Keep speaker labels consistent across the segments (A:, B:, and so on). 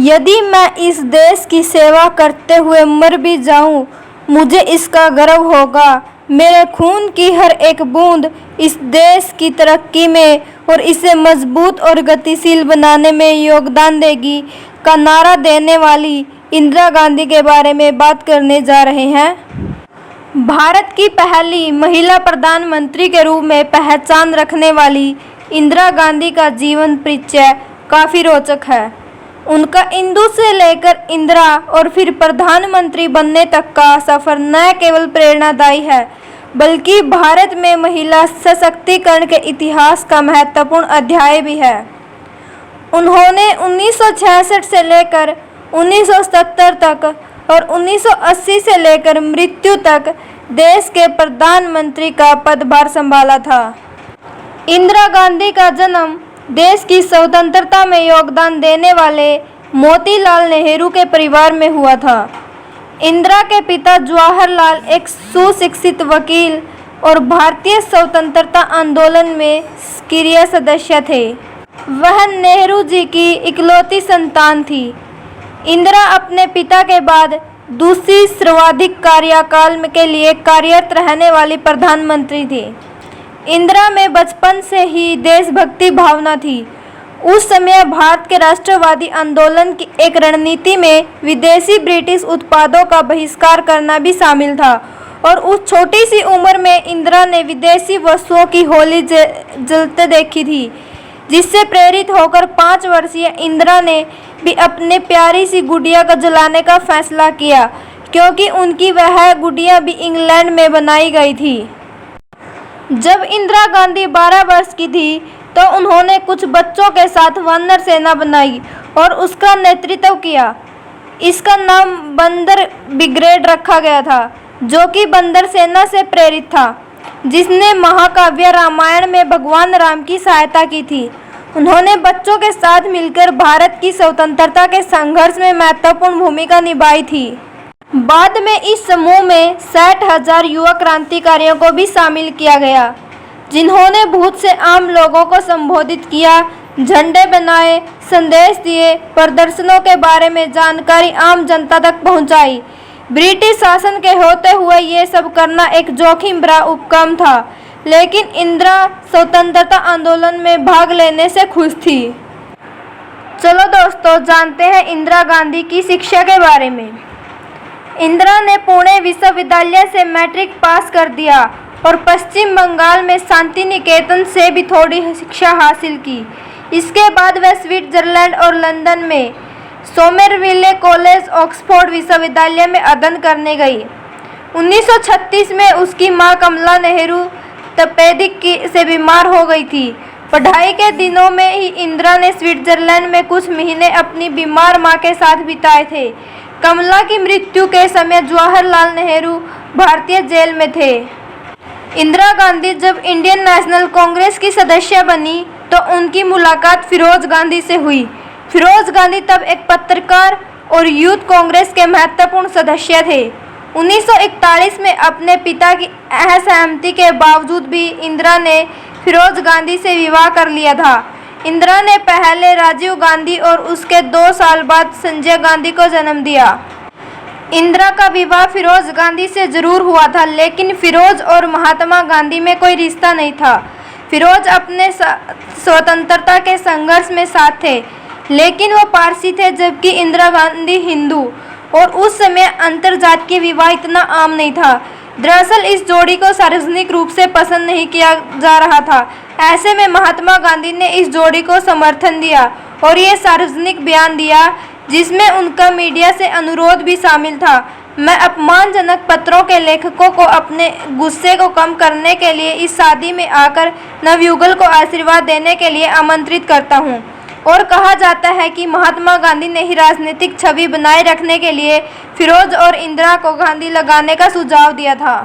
A: यदि मैं इस देश की सेवा करते हुए मर भी जाऊं, मुझे इसका गर्व होगा। मेरे खून की हर एक बूंद इस देश की तरक्की में और इसे मजबूत और गतिशील बनाने में योगदान देगी का नारा देने वाली इंदिरा गांधी के बारे में बात करने जा रहे हैं। भारत की पहली महिला प्रधानमंत्री के रूप में पहचान रखने वाली इंदिरा गांधी का जीवन परिचय काफ़ी रोचक है। उनका इंदु से लेकर इंदिरा और फिर प्रधानमंत्री बनने तक का सफ़र न केवल प्रेरणादायी है, बल्कि भारत में महिला सशक्तिकरण के इतिहास का महत्वपूर्ण अध्याय भी है। उन्होंने 1966 से लेकर 1970 तक और 1980 से लेकर मृत्यु तक देश के प्रधानमंत्री का पदभार संभाला था। इंदिरा गांधी का जन्म देश की स्वतंत्रता में योगदान देने वाले मोतीलाल नेहरू के परिवार में हुआ था। इंदिरा के पिता जवाहरलाल एक सुशिक्षित वकील और भारतीय स्वतंत्रता आंदोलन में सक्रिय सदस्य थे। वह नेहरू जी की इकलौती संतान थी। इंदिरा अपने पिता के बाद दूसरी सर्वाधिक कार्यकाल के लिए कार्यरत रहने वाली प्रधानमंत्री थी। इंदिरा में बचपन से ही देशभक्ति भावना थी। उस समय भारत के राष्ट्रवादी आंदोलन की एक रणनीति में विदेशी ब्रिटिश उत्पादों का बहिष्कार करना भी शामिल था और उस छोटी सी उम्र में इंदिरा ने विदेशी वस्तुओं की होली जलते देखी थी, जिससे प्रेरित होकर 5 वर्षीय इंदिरा ने भी अपने प्यारी सी गुड़िया को जलाने का फैसला किया, क्योंकि उनकी वह गुड़िया भी इंग्लैंड में बनाई गई थी। जब इंदिरा गांधी 12 वर्ष की थी तो उन्होंने कुछ बच्चों के साथ वानर सेना बनाई और उसका नेतृत्व किया। इसका नाम बंदर ब्रिगेड रखा गया था, जो कि बंदर सेना से प्रेरित था, जिसने महाकाव्य रामायण में भगवान राम की सहायता की थी। उन्होंने बच्चों के साथ मिलकर भारत की स्वतंत्रता के संघर्ष में महत्वपूर्ण भूमिका निभाई थी। बाद में इस समूह में 60,000 युवा क्रांतिकारियों को भी शामिल किया गया, जिन्होंने बहुत से आम लोगों को संबोधित किया, झंडे बनाए, संदेश दिए, प्रदर्शनों के बारे में जानकारी आम जनता तक पहुंचाई। ब्रिटिश शासन के होते हुए ये सब करना एक जोखिम भरा उपक्रम था, लेकिन इंदिरा स्वतंत्रता आंदोलन में भाग लेने से खुश थी। चलो दोस्तों, जानते हैं इंदिरा गांधी की शिक्षा के बारे में। इंदिरा ने पुणे विश्वविद्यालय से मैट्रिक पास कर दिया और पश्चिम बंगाल में शांति निकेतन से भी थोड़ी शिक्षा हासिल की। इसके बाद वह स्विट्जरलैंड और लंदन में सोमरविले कॉलेज, ऑक्सफोर्ड विश्वविद्यालय में अध्ययन करने गई। 1936 में उसकी मां कमला नेहरू तपेदिक से बीमार हो गई थी। पढ़ाई के दिनों में ही इंदिरा ने स्विट्जरलैंड में कुछ महीने अपनी बीमार मां के साथ बिताए थे। कमला की मृत्यु के समय जवाहरलाल नेहरू भारतीय जेल में थे। इंदिरा गांधी जब इंडियन नेशनल कांग्रेस की सदस्य बनी तो उनकी मुलाकात फिरोज गांधी से हुई। फिरोज गांधी तब एक पत्रकार और यूथ कांग्रेस के महत्वपूर्ण सदस्य थे। 1941 में अपने पिता की असहमति के बावजूद भी इंदिरा ने फिरोज गांधी से विवाह कर लिया था। इंदिरा ने पहले राजीव गांधी और उसके 2 साल बाद संजय गांधी को जन्म दिया। इंदिरा का विवाह फिरोज गांधी से जरूर हुआ था, लेकिन फिरोज और महात्मा गांधी में कोई रिश्ता नहीं था। फिरोज अपने स्वतंत्रता के संघर्ष में साथ थे, लेकिन वो पारसी थे, जबकि इंदिरा गांधी हिंदू, और उस समय अंतरजातीय विवाह इतना आम नहीं था। दरअसल इस जोड़ी को सार्वजनिक रूप से पसंद नहीं किया जा रहा था। ऐसे में महात्मा गांधी ने इस जोड़ी को समर्थन दिया और ये सार्वजनिक बयान दिया, जिसमें उनका मीडिया से अनुरोध भी शामिल था। मैं अपमानजनक पत्रों के लेखकों को अपने गुस्से को कम करने के लिए इस शादी में आकर नवयुगल को आशीर्वाद देने के लिए आमंत्रित करता हूं। और कहा जाता है कि महात्मा गांधी ने ही राजनीतिक छवि बनाए रखने के लिए फिरोज और इंदिरा को गांधी लगाने का सुझाव दिया था।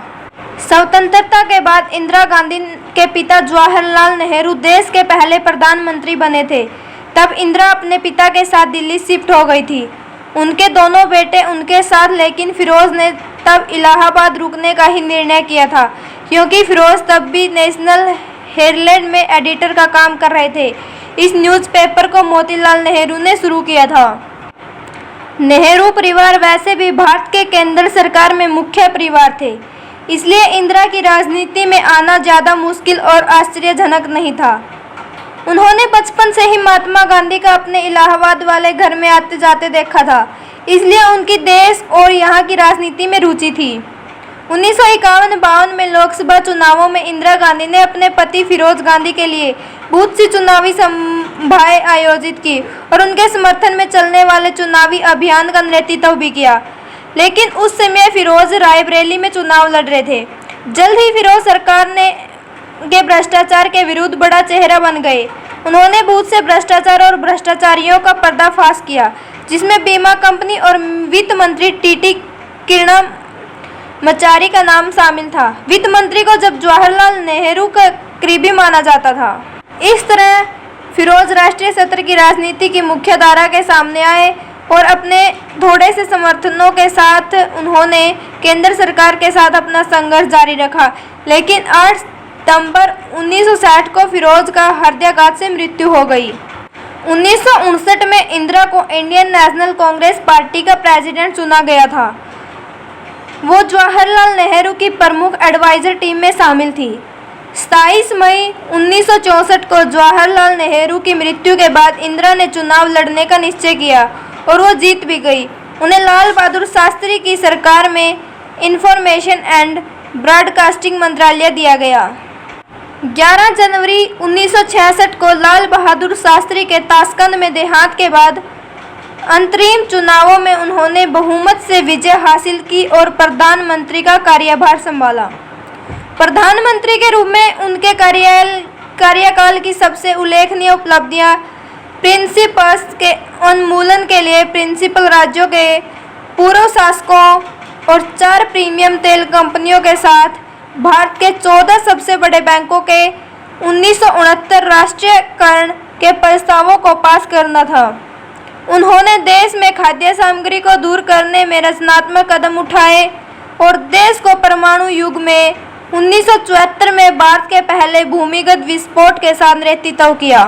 A: स्वतंत्रता के बाद इंदिरा गांधी के पिता जवाहरलाल नेहरू देश के पहले प्रधानमंत्री बने थे। तब इंदिरा अपने पिता के साथ दिल्ली शिफ्ट हो गई थी। उनके दोनों बेटे उनके साथ, लेकिन फिरोज ने तब इलाहाबाद रुकने का ही निर्णय किया था, क्योंकि फिरोज तब भी नेशनल हेराल्ड में एडिटर का काम कर रहे थे। इस न्यूज़पेपर को मोतीलाल नेहरू ने शुरू किया था। नेहरू परिवार वैसे भी भारत के केंद्र सरकार में मुख्य परिवार थे, इसलिए इंदिरा की राजनीति में आना ज़्यादा मुश्किल और आश्चर्यजनक नहीं था। उन्होंने बचपन से ही महात्मा गांधी का अपने इलाहाबाद वाले घर में आते जाते देखा था, इसलिए उनकी देश और यहाँ की राजनीति में रुचि थी। 1951-52 में लोकसभा चुनावों में इंदिरा गांधी ने अपने पति फिरोज गांधी के लिए बहुत सी चुनावी सभाएं आयोजित की और उनके समर्थन में चलने वाले चुनावी अभियान का नेतृत्व भी किया। लेकिन उस समय फिरोज रायबरेली में चुनाव लड़ रहे थे। जल्द ही फिरोज सरकार के भ्रष्टाचार के विरुद्ध बड़ा चेहरा बन गए। उन्होंने बहुत से भ्रष्टाचार और भ्रष्टाचारियों का पर्दाफाश किया, जिसमें बीमा कंपनी और वित्त मंत्री टीटी कृष्णमाचारी का नाम शामिल था। वित्त मंत्री को जब जवाहरलाल नेहरू का करीबी माना जाता था। इस तरह फिरोज राष्ट्रीय सत्र की राजनीति की मुख्य धारा के सामने आए और अपने थोड़े से समर्थनों के साथ उन्होंने केंद्र सरकार के साथ अपना संघर्ष जारी रखा। लेकिन 8 सितंबर 1960 को फिरोज का हृदयाघात से मृत्यु हो गई। 1959 में इंदिरा को इंडियन नेशनल कांग्रेस पार्टी का प्रेसिडेंट चुना गया था। वो जवाहरलाल नेहरू की प्रमुख एडवाइजर टीम में शामिल थी। 27 मई 1964 को जवाहरलाल नेहरू की मृत्यु के बाद इंदिरा ने चुनाव लड़ने का निश्चय किया और वो जीत भी गई। उन्हें लाल बहादुर शास्त्री की सरकार में इंफॉर्मेशन एंड ब्रॉडकास्टिंग मंत्रालय दिया गया। 11 जनवरी 1966 को लाल बहादुर शास्त्री के ताशकंद में देहांत के बाद अंतरिम चुनावों में उन्होंने बहुमत से विजय हासिल की और प्रधानमंत्री का कार्यभार संभाला। प्रधानमंत्री के रूप में उनके कार्यकाल की सबसे उल्लेखनीय उपलब्धियां प्रिंसिपल्स के उन्मूलन के लिए प्रिंसिपल राज्यों के पूर्व शासकों और 4 प्रीमियम तेल कंपनियों के साथ भारत के 14 सबसे बड़े बैंकों के 1969 राष्ट्रीयकरण के प्रस्तावों को पास करना था। उन्होंने देश में खाद्य सामग्री को दूर करने में रचनात्मक कदम उठाए और देश को परमाणु युग में 1974 में भारत के पहले भूमिगत विस्फोट के साथ नेतृत्व किया।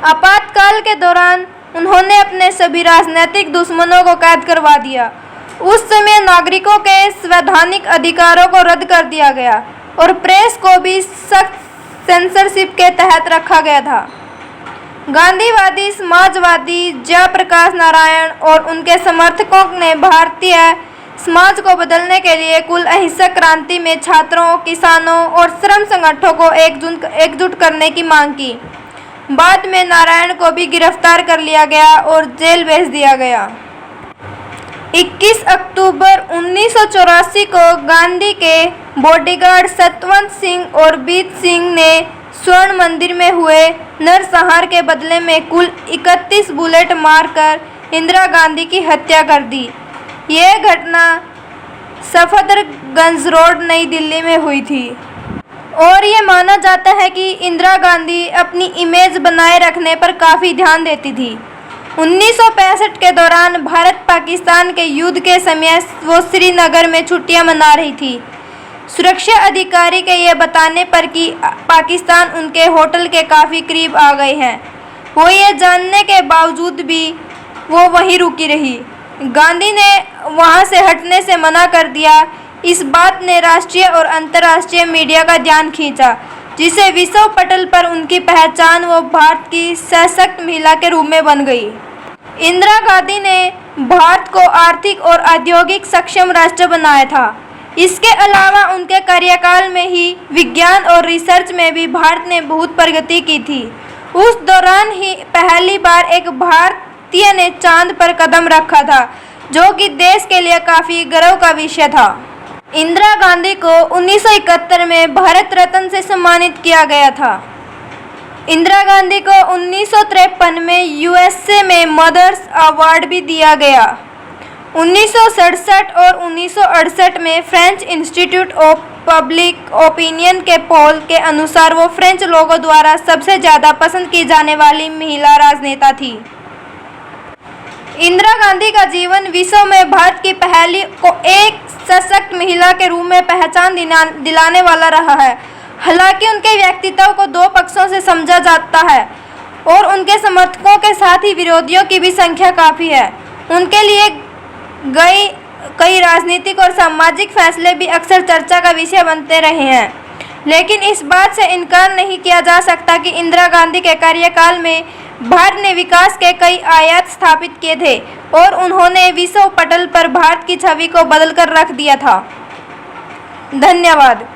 A: आपातकाल के दौरान उन्होंने अपने सभी राजनीतिक दुश्मनों को कैद करवा दिया। उस समय नागरिकों के संवैधानिक अधिकारों को रद्द कर दिया गया और प्रेस को भी सख्त सेंसरशिप के तहत रखा गया था। गांधीवादी समाजवादी जयप्रकाश नारायण और उनके समर्थकों ने भारतीय समाज को बदलने के लिए कुल अहिंसक क्रांति में छात्रों, किसानों और श्रम संगठनों को एकजुट करने की मांग की। बाद में नारायण को भी गिरफ्तार कर लिया गया और जेल भेज दिया गया। 21 अक्टूबर 1984 को गांधी के बॉडीगार्ड सतवंत सिंह और बीत सिंह ने स्वर्ण मंदिर में हुए नरसंहार के बदले में कुल 31 बुलेट मारकर इंदिरा गांधी की हत्या कर दी। यह घटना सफदरगंज रोड, नई दिल्ली में हुई थी और ये माना जाता है कि इंदिरा गांधी अपनी इमेज बनाए रखने पर काफ़ी ध्यान देती थी। 1965 के दौरान भारत पाकिस्तान के युद्ध के समय वो श्रीनगर में छुट्टियां मना रही थी। सुरक्षा अधिकारी के ये बताने पर कि पाकिस्तान उनके होटल के काफ़ी करीब आ गए हैं, वो ये जानने के बावजूद भी वो वहीं रुकी रही। गांधी ने वहां से हटने से मना कर दिया। इस बात ने राष्ट्रीय और अंतर्राष्ट्रीय मीडिया का ध्यान खींचा, जिसे विश्व पटल पर उनकी पहचान वो भारत की सशक्त महिला के रूप में बन गई। इंदिरा गांधी ने भारत को आर्थिक और औद्योगिक सक्षम राष्ट्र बनाया था। इसके अलावा उनके कार्यकाल में ही विज्ञान और रिसर्च में भी भारत ने बहुत प्रगति की थी। उस दौरान ही पहली बार एक भारतीय ने चांद पर कदम रखा था, जो कि देश के लिए काफ़ी गर्व का विषय था। इंदिरा गांधी को 1971 में भारत रत्न से सम्मानित किया गया था। इंदिरा गांधी को 1953 में यूएसए में मदर्स अवार्ड भी दिया गया। 1967 और 1968 में French institute of public opinion के पोल के अनुसार वो फ्रेंच लोगों द्वारा सबसे ज़्यादा पसंद की जाने वाली महिला राजनेता थी। इंदिरा गांधी का जीवन विश्व में भारत की पहली को एक सशक्त महिला के रूप में पहचान दिलाने वाला रहा है। हालांकि उनके व्यक्तित्व को 2 पक्षों से समझा जाता है और उनके समर्थकों के साथ ही विरोधियों की भी संख्या काफ़ी है। उनके लिए कई राजनीतिक और सामाजिक फैसले भी अक्सर चर्चा का विषय बनते रहे हैं। लेकिन इस बात से इनकार नहीं किया जा सकता कि इंदिरा गांधी के कार्यकाल में भारत ने विकास के कई आयात स्थापित किए थे और उन्होंने विश्व पटल पर भारत की छवि को बदलकर रख दिया था। धन्यवाद।